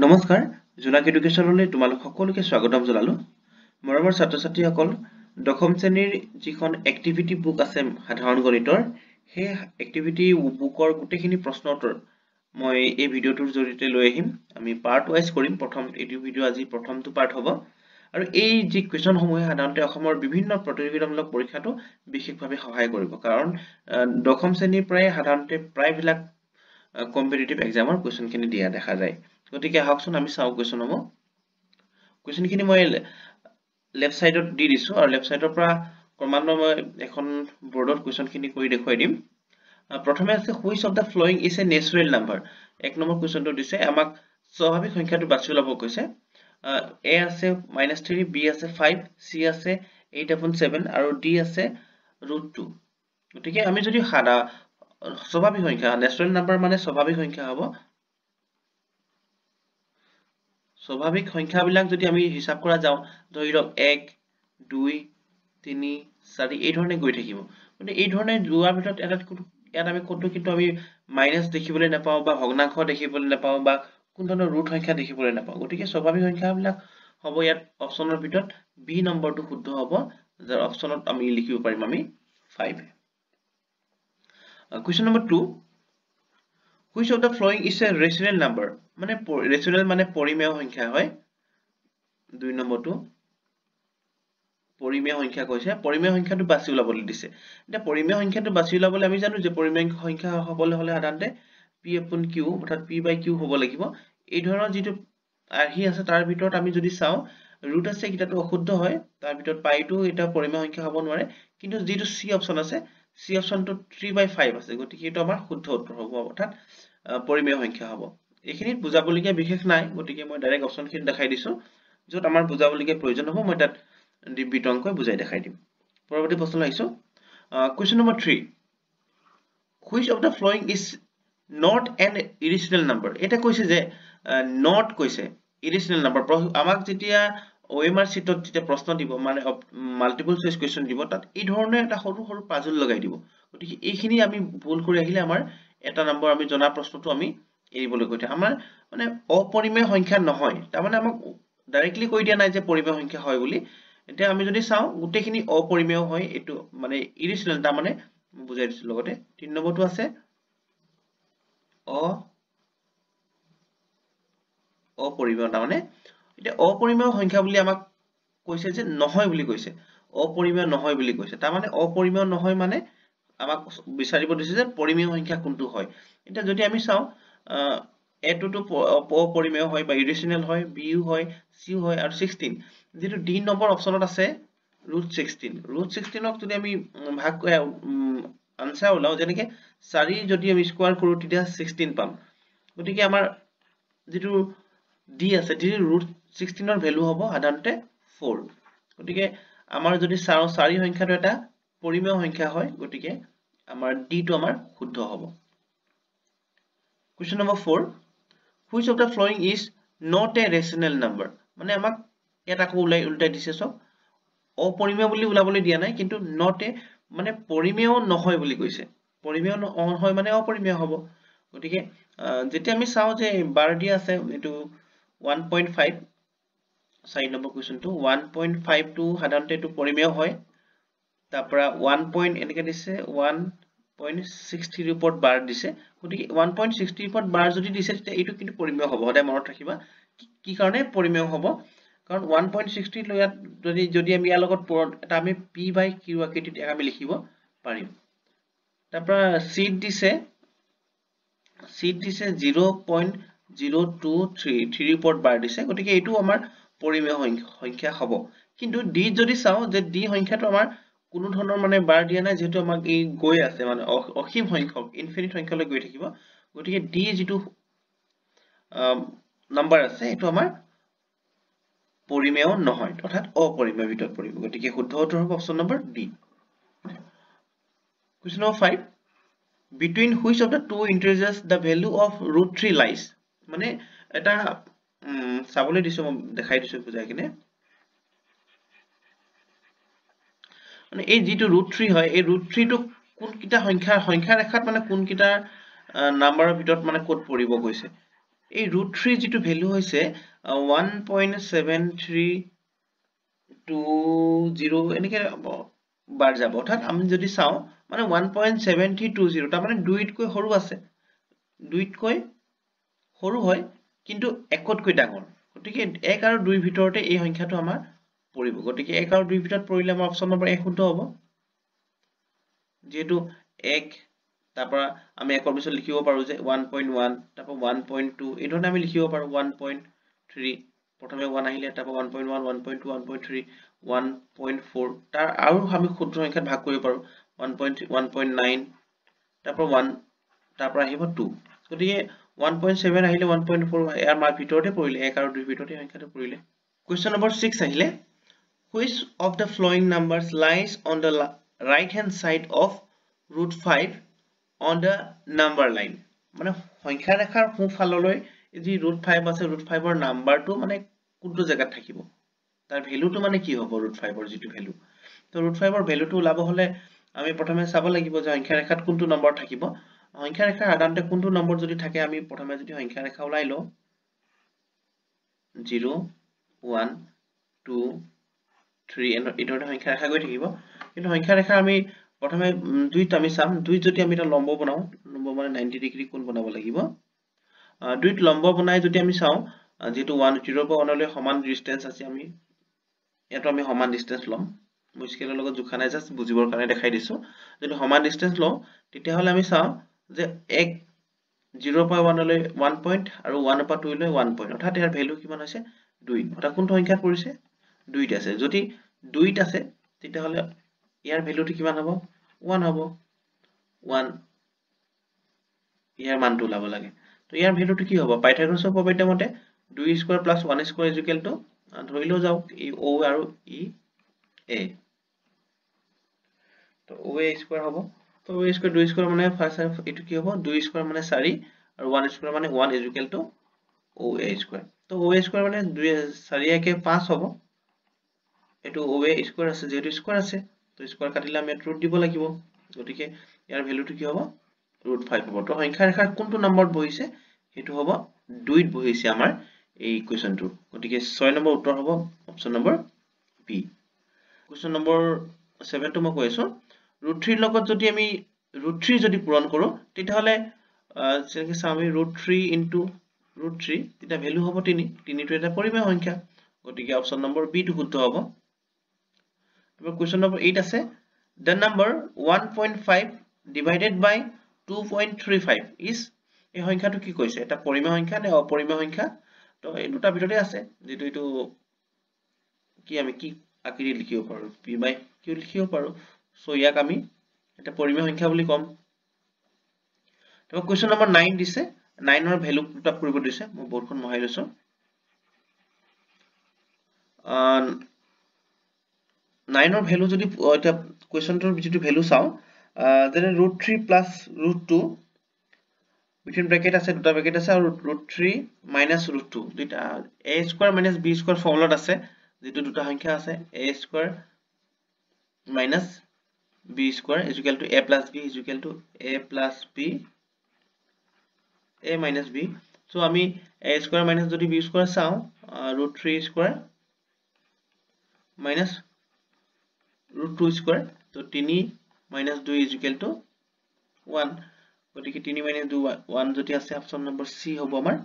নমস্কাৰ জোনাক এডুকেশ্যনলৈ তোমালোক সকলোকে স্বাগতম জনালো মৰমৰ ছাত্ৰ-ছাত্ৰীসকল দশম শ্ৰেণীৰ যিখন এক্টিভিটি বুক আছে সাধাৰণ গণিতৰ সেই এক্টিভিটি বুকৰ গোটেইখিনি প্ৰশ্ন উত্তৰ মই এই ভিডিওটোৰ জৰিয়তে লৈ আহিম আমি পাৰ্ট ওয়াইজ কৰিম প্ৰথম এই ভিডিও আজি প্ৰথমটো পাৰ্ট হ'ব আৰু এই যি কোৱেশ্চন সমূহে সাধাৰণতে অসমৰ বিভিন্ন প্ৰতিযোগিতামূলক পৰীক্ষাটো বিশেষভাৱে সহায় কৰিব কাৰণ দশম শ্ৰেণীৰ প্ৰায় সাধাৰণতে প্ৰায়বিলাক কম্পিটিটিভ এক্সামৰ কোৱেশ্চনখিনি দিয়া দেখা যায় গতিকে আহকচোন আমি চাও কোৱেশ্চনখিনি মই লেফট সাইডত দি দিছো আৰু লেফট সাইডৰ পৰা ক্ৰমান্বয়ে মই এখন বৰ্ডত কোৱেশ্চনখিনি কৰি দেখুৱাই দিম প্ৰথমে আছে which of the flowing is a natural number এক নম্বৰ কোৱেশ্চনটো দিছে আমাক স্বাভাৱিক সংখ্যাটো বাছি উলাব কৈছে a আছে -3 b আছে 5 c আছে 8/7 আৰু d আছে √2 গতিকে আমি যদি স্বাভাৱিক সংখ্যা নেচুৰেল নাম্বাৰ মানে স্বাভাৱিক সংখ্যা হ'ব স্বাভাৱিক সংখ্যাবিলাক যদি আমি হিসাব কৰা যাও ধৰি লওক 1 2 3 4 এই ধৰণে গৈ থাকিব মানে এই ধৰণে যোৱাৰ ভিতৰত ইয়াত আমি কোনটো কিন্তু আমি মাইনাস দেখিবলৈ নাপাও বা ভগ্নাংশ দেখিবলৈ নাপাও বা কোন ধৰণৰ ৰুট সংখ্যা দেখিবলৈ নাপাও গতিকে স্বাভাৱিক সংখ্যাবিলাক হ'ব ইয়াত অপচনৰ ভিতৰত বি নম্বৰটো শুদ্ধ হ'ব যাৰ অপচনত আমি লিখিব পাৰিম আমি 5 question number 2 which of the following is a rational number মানে rational মানে পৰিমেয় সংখ্যা হয় দুই নম্বৰটো পৰিমেয় সংখ্যা কৈছে পৰিমেয় সংখ্যাটো বাছি উলাবলৈ দিছে এটা পৰিমেয় সংখ্যাটো বাছি উলাবলৈ আমি জানো যে পৰিমেয় সংখ্যা হ'বলৈ হলে সাধাৰণতে p/q অৰ্থাৎ p/q হ'ব লাগিব এই ধৰণৰ যেটো আহি আছে তাৰ ভিতৰত আমি যদি চাও ৰুট আছে কিটাটো অশুদ্ধ হয় তাৰ ভিতৰত পাইটো এটা পৰিমেয় সংখ্যা হ'ব নোৱাৰে কিন্তু যেটো c অপচন আছে c অপচনটো 3/5 আছে গতিকে এটো আমাৰ শুদ্ধ উত্তৰ হ'ব অৰ্থাৎ পৰিমেয় সংখ্যা হ'ব এইখিনিত বুজাবলগীয়া বিশেষ নাই গতিকে মই ডাইৰেক্ট অপচনখিনি দেখাই দিছো যত আমাৰ বুজাবলগীয়া প্ৰয়োজন হ'ব মই তাত বিতংকৈ বুজাই দেখাই দিম পৰৱৰ্তী প্ৰশ্ন আহিছো question number 3 which of the following is not an irrational number এটা কৈছে যে not কৈছে irrational number আমাক যেতিয়া OMR শীটত যেতিয়া প্ৰশ্ন দিব মানে মাল্টিপল চয়েস কোৱেশ্চন দিব তাত এই ধৰণে এটা সৰু সৰু পাজল লগাই দিব গতিকে এইখিনি আমি ভুল কৰি আহিলে আমাৰ এটা নম্বৰ আমি জনা প্ৰশ্নটো আমি এৰিবলৈ কৈতে আমাৰ মানে অপৰিমেয় সংখ্যা নহয় তাৰ মানে আমাক ডাইৰেক্টলি কৈ দিয়া নাই যে পৰিমেয় সংখ্যা হয় বুলি এতিয়া আমি যদি চাও গুটেখিনি অপৰিমেয় হয় এটো মানে ইৰেশনাল তাৰ মানে বুজাই দিছো লগতে 3 নম্বৰটো আছে অপৰিমেয় তাৰ মানে এটা অপৰিমেয় সংখ্যা বুলি আমাক কৈছে যে নহয় বুলি কৈছে অপৰিমেয় নহয় বুলি কৈছে তাৰ মানে অপৰিমেয় নহয় মানে আমাক বিচাৰিব দিছে যে পৰিমেয় সংখ্যা কোনটো হয় এটা যদি আমি চাও এটোটো অপৰিমেয় হয় বা ইৰেশনাল হয় বি হয় সি হয় আৰু 16 যেটো ডি নম্বৰ অপচনত আছে √16 ক যদি আমি ভাগ আনসাৰ ওলাও যেনেকে 4 যদি আমি স্কয়াৰ কৰো তেতিয়া 16 পাম গতিকে আমাৰ যেটো ডি আছে ডি √16 ৰ ভ্যালু হ'ব সাধাৰণতে 4 গতিকে আমাৰ যদি 4 সংখ্যাটো এটা পৰিমেয় সংখ্যা হয় গতিকে আমাৰ ডি টো আমাৰ শুদ্ধ হ'ব question number 4 which of the following is not a rational number মানে আমাক এটা কো উল্টাই দিছে সব অপৰিমেয় বুলি উলাবলৈ দিয়া নাই কিন্তু not a মানে পৰিমেয় নহয় বুলি কৈছে পৰিমেয় নহয় মানে অপৰিমেয় হ'ব গতিকে যেতিয়া আমি চাও যে বাৰ দিয়া আছে এটো 1.5 4 নম্বৰ কোৱেশ্চনটো 1.5 টো সাধাৰণতে এটো পৰিমেয় হয় তাৰ পৰা 1 পইণ্ট এনেকে দিছে 1.63 ওপৰত বাৰ দিছে গতিকে 1.60 ওপৰত বাৰ যদি দিছে তেতিয়া এটো কিন্তু পৰিমেয় হ'ব হদাই মনত ৰাখিবা কি কাৰণে পৰিমেয় হ'ব কাৰণ 1.60 লয়াত যদি আমি ইয়াৰ লগত এটা আমি p/q আকৃতিত আমি লিখিব পাৰিম তাৰ পৰা c দিছে 0.023 ওপৰত বাৰ দিছে গতিকে এটো আমাৰ পৰিমেয় সংখ্যা হ'ব কিন্তু d যদি চাও যে d সংখ্যাটো আমাৰ কোনো ধৰণৰ মানে বাৰ দিয়া নাই যেটো আমাক এই গৈ আছে মানে অসীম সংখ্যক ইনফিনিট সংখ্যালৈ গৈ থাকিব গতিকে d যেটো নম্বৰ আছে এটো আমাৰ পৰিমেয় নহয় অৰ্থাৎ অপৰিমেয় ভিতৰত পৰিব গতিকে শুদ্ধ উত্তৰ হ'ব option number D question number 5 between which of the two integers the value of √3 lies মানে এটা চাবলৈ দিছো দেখাই দিছো বুজাই কিনে মানে এই যেটো √3 হয় এই √3 টো কোন কিটা সংখ্যা ৰেখাত মানে কোন কিটা নাম্বাৰৰ ভিতৰত মানে কোড পৰিব গৈছে এই √3 যেটো ভ্যালু হৈছে 1.7320 এনেকে বাৰ যাব অৰ্থাৎ আমি যদি চাও মানে 1.7320 তাৰ মানে 2 তকৈ সৰু আছে 2 তকৈ সৰু হয় কিন্তু 1 তকৈ ডাঙৰ গতিকে 1 আৰু 2 ভিতৰতে এই সংখ্যাটো আমাৰ পৰিব গতিকে 1 আৰু 2 ভিতৰত পৰিলে আমাৰ অপচন নম্বৰ 1 শুদ্ধ হ'ব যেহেতু 1 তাৰপৰা আমি একৰ পিছত লিখিব পাৰো যে 1.1 তাৰপৰা 1.2 এই ধৰণে আমি লিখিব পাৰো 1.3 প্ৰথমে 1 আহিলে তাৰপৰা 1.1 1.2 1.3 1.4 তাৰ আৰু আমি ক্ষুদ্ৰ সংখ্যাত ভাগ কৰিব পাৰো 1.9 তাৰপৰা 1 তাৰপৰা আহিব 2 গতিকে 1.7 আহিলে 1.4 ইয়াৰ মাৰ ভিতৰতে পৰিলে 1 আৰু 2 ভিতৰতে সংখ্যাটো পৰিলে question number 6 আহিলে which of the following numbers lies on the right hand side of √5 on the number line মানে সংখ্যা ৰেখাৰ সোঁফাললৈ যি √5 আছে √5 ৰ নাম্বাৰটো মানে কোনটো জায়গাত থাকিব তাৰ ভ্যালুটো মানে কি হ'ব √5 ৰ যেটো ভ্যালু তো √5 ৰ ভ্যালুটো ওলাব হলে আমি প্ৰথমে চাব লাগিব যে সংখ্যা ৰেখাত কোনটো নম্বৰ থাকিব সংখ্যা ৰেখাৰ সাধাৰণতে কোনটো নম্বৰ যদি থাকে আমি প্ৰথমে যদি সংখ্যা ৰেখা ওলাই লও 0 1 2 3 এই ধৰণে সংখ্যা ৰেখা গৈ থাকিব কিন্তু সংখ্যা ৰেখা আমি প্ৰথমে দুইত আমি চাম দুইত যদি আমি এটা লম্ব বনাও লম্ব মানে 90 ডিগ্ৰী কোণ বনাব লাগিব দুইত লম্ব বনাই যদি আমি চাও যেটো 1 0 পৰা 1 লৈ সমান ডিসটেন্স আছে আমি এটো আমি সমান ডিসটেন্স লম মই স্কেলৰ লগত জোখা নাই জাস্ট বুজিবৰ কাৰণে দেখাই দিছো যদি সমান ডিসটেন্স লও তেতিয়া হলে আমি চাও যে 1 0 পৰা 1 লৈ 1 পইণ্ট আৰু 1 পৰা 2 লৈ 1 পইণ্ট অৰ্থাৎ ইয়াৰ ভ্যালু কিমান হৈছে 2 অৰ্থাৎ কোনটো সংখ্যাত পৰিছে 2 আছে যদি 2 আছে তেতিয়া হলে ইয়াৰ ভ্যালুটো কিমান হ'ব 1 হ'ব 1 ইয়াৰ মানটো লাভ লাগে তো ইয়াৰ ভ্যালুটো কি হ'ব পাইথাগোৰাছৰ উপপাদ্য মতে 2 square plus 1 square equal two ধৰিলো যাও ই o আৰু ই a তো o a স্কয়াৰ হ'ব তো o স্কয়াৰ 2 স্কয়াৰ মানে ফাৰ্স্ট এটো কি হ'ব 2 স্কয়াৰ মানে 4 আৰু 1 স্কয়াৰ মানে 1 equal to o a square তো o a স্কয়াৰ মানে 2 4 কে 5 হ'ব এটো o a স্কয়াৰ আছে যেটো স্কয়াৰ আছে তো স্কয়াৰ কাটিলে আমি ৰুট দিব লাগিব গতিকে ইয়াৰ ভ্যালুটো কি হ'ব √5 হ'ব তো সংখ্যা ৰেখাৰ কোনটো নম্বৰত বহিছে হেতু হ'ব 2 ত বহিছে আমাৰ এই কোৱেশ্চনটো গতিকে 6 নম্বৰ উত্তৰ হ'ব option number B question number 7 টো মই কৈ আছো √3 লগত যদি আমি √3 যদি পূৰণ কৰো তেতিয়া হলে যেনেকৈ আমি √3 √3 তেতিয়া ভ্যালু হ'ব 3 3 টো এটা পৰিমেয় সংখ্যা গতিকে অপচন নম্বৰ বি টো শুদ্ধ হ'ব তারপর কোশ্চেন নম্বর 8 আছে the number 1.5 divided by 2.35 is এই সংখ্যাটো কি কৈছে এটা পৰিমেয় সংখ্যা নে অপৰিমেয় সংখ্যা তো এই দুটা ভিতৰতে আছে যেটো এটো কি আমি কি আকৃতি লিখিব পাৰো p by q লিখিব পাৰো সো ইয়াক আমি এটা পৰিমেয় সংখ্যা বুলি কম তাৰপৰ কোশ্চেন নম্বৰ 9 দিছে 9 ৰ ভ্যালু পুট আপ কৰিব দিছে মই বৰ্ডখন মহাই লৈছো 9 ৰ ভ্যালু যদি এটা কোৱেশ্চনটোৰ যেটো ভ্যালু চাও যেনে √3 প্লাস √2 বিটুইন ব্ৰ্যাকেট আছে দুটা ব্ৰ্যাকেট আছে আৰু √3 মাইনাস √2 দুটা a square minus b square ফৰ্মুলাত আছে যেটো দুটা সংখ্যা আছে a square minus b square equal to a plus b equal to a plus b a minus b so আমি a স্কয়াৰ মাইনাস যদি b স্কয়াৰ চাও √3 স্কয়াৰ মাইনাস √2 স্কয়াৰ তো 3 মাইনাস 2 ইকুৱেল টু 1 গতিকে 3 মাইনাস 2 1 যদি আছে option number সি হ'ব আমাৰ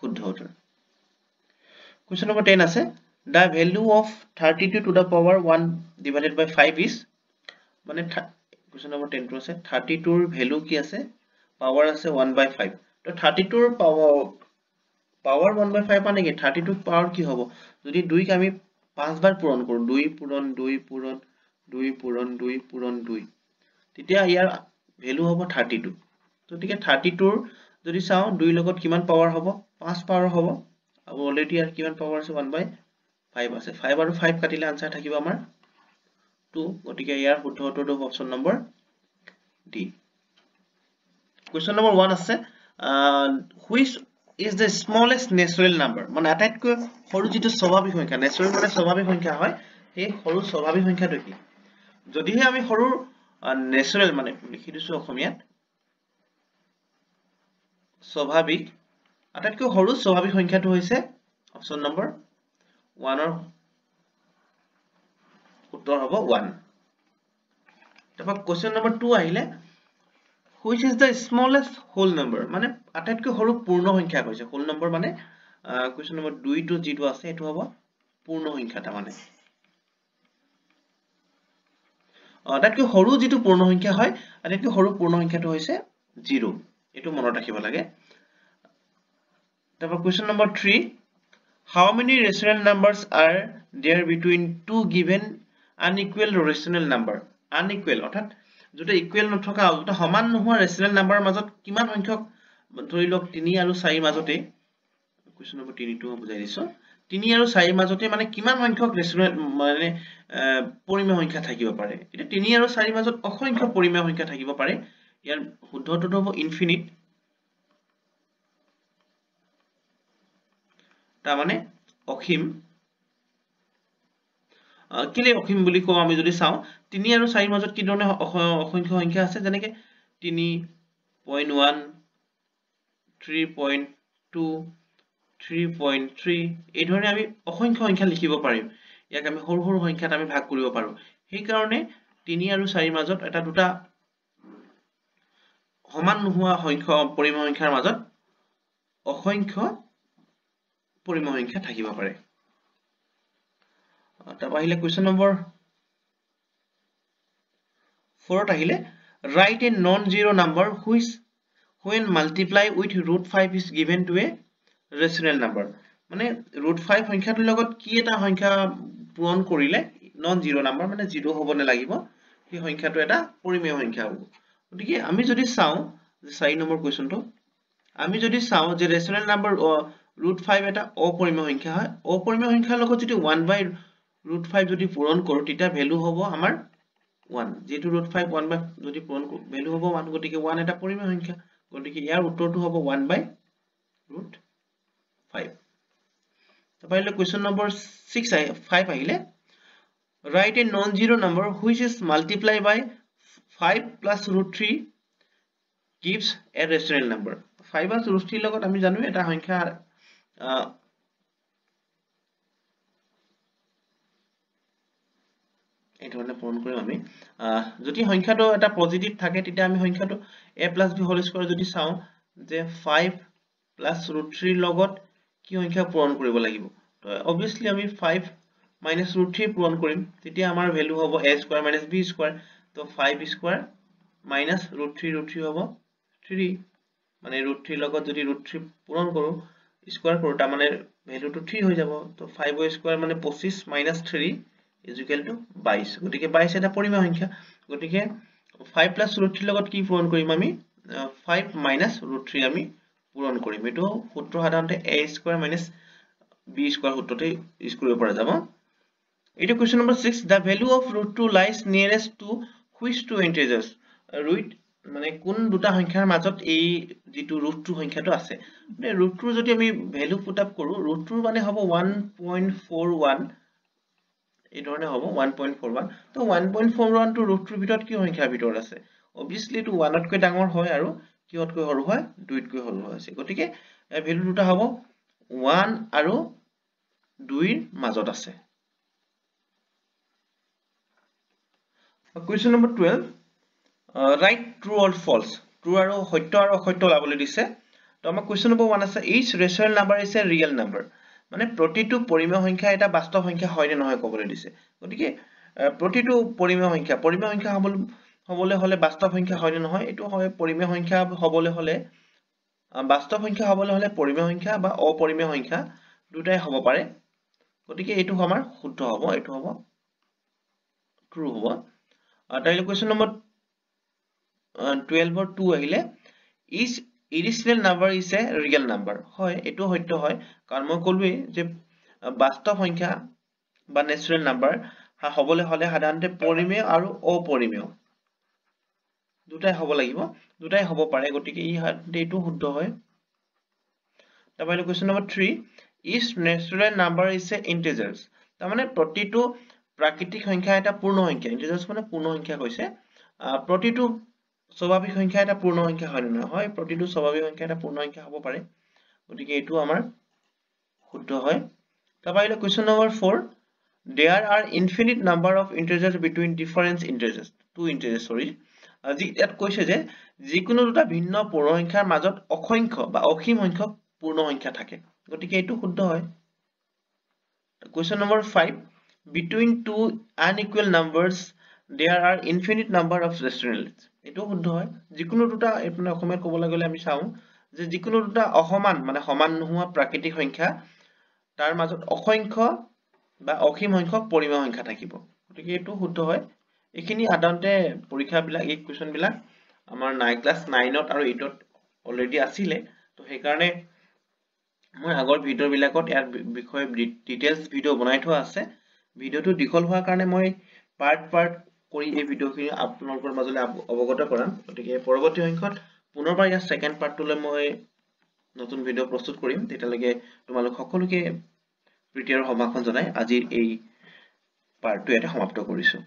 শুদ্ধ উত্তৰ কোৱেশ্চন নম্বৰ 10 আছে the value of 32 to the power 1 divided by 5 is মানে কোৱেশ্চন নম্বৰ 10 টো আছে 32 ৰ ভ্যালু কি আছে পাৱাৰ আছে 1 by 5 তো 32 ৰ পাৱাৰ 1 by 5 মানে কি 32 পাৱাৰ কি হ'ব যদি 2 ক আমি 5 বাৰ পূৰণ কৰো 2 পূৰণ 2 পূৰণ 2 পূৰণ 2 পূৰণ 2 তেতিয়া ইয়াৰ ভ্যালু হ'ব 32 তো ঠিক আছে 32 ৰ যদি চাও 2 লগত কিমান পাৱাৰ হ'ব 5 পাৱাৰ হ'ব আৰু অলৰেডি ইয়াৰ কিমান পাৱাৰ আছে 1 by 5 আছে 5 আৰু 5 কাটিলে আনসাৰ থাকিব আমাৰ 2 গতিকে ইয়াৰ শুদ্ধ উত্তৰটো option number D question number 1 আছে which is the smallest natural number মানে আটাইতকৈ সৰু যেটো স্বাভাৱিক সংখ্যা নেচুৰেল মানে স্বাভাৱিক সংখ্যা হয় এই সৰু স্বাভাৱিক সংখ্যাটো কি যদিহে আমি সৰু নেচুৰেল মানে লিখি দিছো অসমীয়াত স্বাভাৱিক আটাইতকৈ সৰু স্বাভাৱিক সংখ্যাটো হৈছে অপচন নম্বৰ 1 ৰ উত্তৰ হ'ব 1 তাৰপৰা কোৱেশ্চন নম্বৰ 2 আহিলে which is the smallest whole number মানে আটাইতকৈ সৰু পূৰ্ণ সংখ্যা কৈছে whole number মানে কোৱেশ্চন নম্বৰ 2 টো যেটো আছে এটো হ'ব পূৰ্ণ সংখ্যাটা মানে আটাইতকৈ সৰু যেটো পূৰ্ণ সংখ্যা হয় আটাইতকৈ সৰু পূৰ্ণ সংখ্যাটো হৈছে 0 এটো মনত ৰাখিব লাগে তাৰপৰা question number 3 how many rational numbers are there between two given unequal rational number unequal অৰ্থাৎ যেটা ইকুৱেল নথকা যেটা সমান নোহোৱা ৰেচনেল নাম্বাৰৰ মাজত কিমান সংখ্যক ধৰি লওক 3 আৰু 4 মাজতে কোৱেশ্চন নম্বৰ 3 টো বুজাই দিছো 3 আৰু 4 মাজতে মানে কিমান সংখ্যক ৰেচনেল মানে পৰিমেয় সংখ্যা থাকিব পাৰে এটা 3 আৰু 4 মাজত অসংখ্য পৰিমেয় সংখ্যা থাকিব পাৰে ইয়াৰ শুদ্ধটো হ'ব ইনফিনিট তা মানে অসীম কিলে অসীম বুলি কও আমি যদি চাও 3 আৰু 4 মাজত কি ধৰণে অসংখ্য সংখ্যা আছে যেনেকে 3.1 3.2 3.3 এই ধৰণে আমি অসংখ্য সংখ্যা লিখিব পাৰিম ইয়াক আমি সৰু সৰু সংখ্যাত আমি ভাগ কৰিব পাৰো সেই কাৰণে 3 আৰু 4 মাজত এটা দুটা সমান নোহোৱা সংখ্যা পৰিমেয় সংখ্যাৰ মাজত অসংখ্য পৰিমেয় সংখ্যা থাকিব পাৰে তাৰপৰা আহিলে কোৱেশ্চন নম্বৰ 4 আহিলে write a non-zero number which when multiply with root 5 is given to a rational number মানে root 5 সংখ্যাটোৰ লগত কি এটা সংখ্যা পূৰণ কৰিলে নন জিৰো নাম্বাৰ মানে জিৰো হ'ব নালাগিব সেই সংখ্যাটো এটা পৰিমেয় সংখ্যা হ'ব গতিকে আমি যদি চাও যে 4 নম্বৰ কোৱেশ্চনটো আমি যদি চাও যে ৰেচনেল নাম্বাৰ root 5 এটা অপৰিমেয় সংখ্যা হয় অপৰিমেয় সংখ্যাৰ লগত যদি 1/root 5 যদি পূৰণ কৰো তেতিয়া ভ্যালু হ'ব আমাৰ 1 যেটো root 5 1 যদি পূৰণ কৰো ভ্যালু হ'ব 1 গতিকে 1 এটা পৰিমেয় সংখ্যা গতিকে ইয়াৰ উত্তৰটো হ'ব 1/root 5 তাপাইলে কোৱেশ্চন নম্বৰ 5 আহিলে write a non-zero number which is multiplied by 5 plus root 3 gives a rational number 5 plus root 3 লগত আমি জানো এটা সংখ্যা এই ধৰণে পূৰণ কৰিম আমি যদি সংখ্যাটো এটা পজিটিভ থাকে তেতিয়া আমি সংখ্যাটো a plus b whole square যদি চাও যে 5 plus root 3 লগত কি সংখ্যা পূৰণ কৰিব লাগিব তো obviously আমি 5 minus root 3 পূৰণ কৰিম তেতিয়া আমাৰ ভ্যালু হ'ব a square minus b square তো 5 square minus root 3 হ'ব 3 মানে root 3 লগত যদি root 3 পূৰণ কৰো স্কয়াৰ কৰো তা মানে ভ্যালুটো 3 হৈ যাব তো 5 স্কয়াৰ মানে 25 minus 3 is equal to 22 গতিকে 22 এটা পৰিমেয় সংখ্যা গতিকে 5 plus root 3 লগত কি পূৰণ কৰিম আমি 5 minus root 3 আমি পূৰণ কৰিম এটো সূত্ৰ সাধাৰণতে a square minus b square সূত্ৰতে ইউজ কৰিব পৰা যাব এটো question number 6 the value of root 2 lies nearest to which two integers root মানে কোন দুটা সংখ্যাৰ মাজত এই যেটো root 2 সংখ্যাটো আছে মানে root 2 যদি আমি ভ্যালু পুট আপ কৰো root 2 মানে হ'ব 1.41 এই ধৰণে হ'ব 1.41 তো 1.41 টু root 2 ভিতৰত কি সংখ্যাৰ ভিতৰত আছে obviously টু 1 তকৈ ডাঙৰ হয় আৰু কিহতকৈ সৰু হয় 2 তকৈ সৰু হয় আছে গতিকে ভ্যালু দুটা হ'ব 1 আৰু 2 ৰ মাজত আছে question number 12 write true or false true আৰু সত্য আৰু অসত্য লাবলৈ দিছে তো আমাৰ question number 1 আছে each rational number is a real number মানে প্ৰতিটো পৰিমেয় সংখ্যা এটা বাস্তৱ সংখ্যা হয় নে নহয় ক'বলৈ দিছে গতিকে প্ৰতিটো পৰিমেয় সংখ্যা হ'বলৈ হলে বাস্তৱ সংখ্যা হয় নে নহয় এটো হয় পৰিমেয় সংখ্যা হ'বলৈ হলে বাস্তৱ সংখ্যা হ'বলৈ হলে পৰিমেয় সংখ্যা বা অপৰিমেয় সংখ্যা দুটাই হ'ব পাৰে গতিকে এটো আমাৰ শুদ্ধ হ'ব এটো হ'ব ট্ৰু হ'ব তাইলে question number 12 or 2 আহিলে is irrational number is a real number হয় এটো সত্য হয় কাৰণ মই কলোৱে যে বাস্তৱ সংখ্যা বা ন্যাচাৰাল নাম্বাৰ হ'বলৈ হলে সাধাৰণতে পৰিমেয় আৰু অপৰিমেয় দুটাই হ'ব লাগিব দুটাই হ'ব পাৰে গতিকে এইটো শুদ্ধ হয় তাপাইলে question number 3 is natural number is a integers তাৰ মানে প্ৰতিটো প্ৰাকৃতিক সংখ্যা এটা পূৰ্ণ সংখ্যা integers মানে পূৰ্ণ সংখ্যা কৈছে প্ৰতিটো স্বাভাৱিক সংখ্যা এটা পূৰ্ণ সংখ্যা হয় নে নহয় প্ৰতিটো স্বাভাৱিক সংখ্যা এটা পূৰ্ণ সংখ্যা হ'ব পাৰে গতিকে এইটো আমাৰ শুদ্ধ হয় তাৰপৰা আহিলে question number 4 there are infinite number of integers between different integers two integers sorry আজি ইয়াত কৈছে যে যিকোনো দুটা ভিন্ন পূৰ্ণ সংখ্যাৰ মাজত অসংখ্য বা অসীম সংখ্যক পূৰ্ণ সংখ্যা থাকে গতিকে এইটো শুদ্ধ হয় question number 5 between two unequal numbers there are infinite number of ratiocals এইটো শুদ্ধ হয় যিকোনো দুটা আপুনি অসমীয়াত ক'বলৈ গ'লে আমি চাওঁ যে যিকোনো দুটা অসমান মানে সমান নোহোৱা প্ৰাকৃতিক সংখ্যা তাৰ মাজত অসংখ্য বা অসীম সংখ্যক পৰিমেয় সংখ্যা থাকিব গতিকে এইটো শুদ্ধ হয় এইখিনি সাধাৰণতে পৰীক্ষা বিলাক এই কোৱেশ্চন বিলাক আমাৰ ক্লাস 9 ত আৰু 8 ত অলৰেডি আছিলে তো সেই কাৰণে মই আগৰ ভিডিও বিলাকত ইয়াৰ বিষয়ে ডিটেইলছ ভিডিও বনাই থোৱা আছে ভিডিওটো দীঘল হোৱাৰ কাৰণে মই পাৰ্ট কৰি এই ভিডিওখিনি আপোনালোকৰ মাজলৈ অৱগত কৰাম গতিকে পৰৱৰ্তী সংখ্যাত পুনৰবাৰ ইয়াৰ সেকেন্ড পাৰ্টটোলৈ মই নতুন ভিডিও প্ৰস্তুত কৰিম তেতিয়ালৈকে তোমালোক সকলোকে প্ৰীতিৰ সম্ভাষণ জনাই আজিৰ এই পাৰ্টটো এটা সমাপ্ত কৰিছো